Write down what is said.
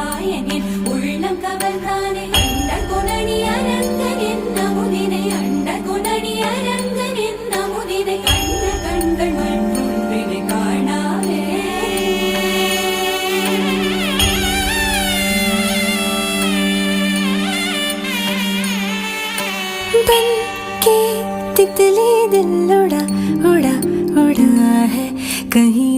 வாயனின் உள்ளம் கவர்ந்தானே அண்ட குணனி அரங்கன் என்ன முதினை அண்ட குணனி அரங்கன் என்ன முதினை கண்ட கண்கள் மற்றொன்றினை காணாவே बन के तितली दिल उड़ा उड़ा उड़ा है कहीं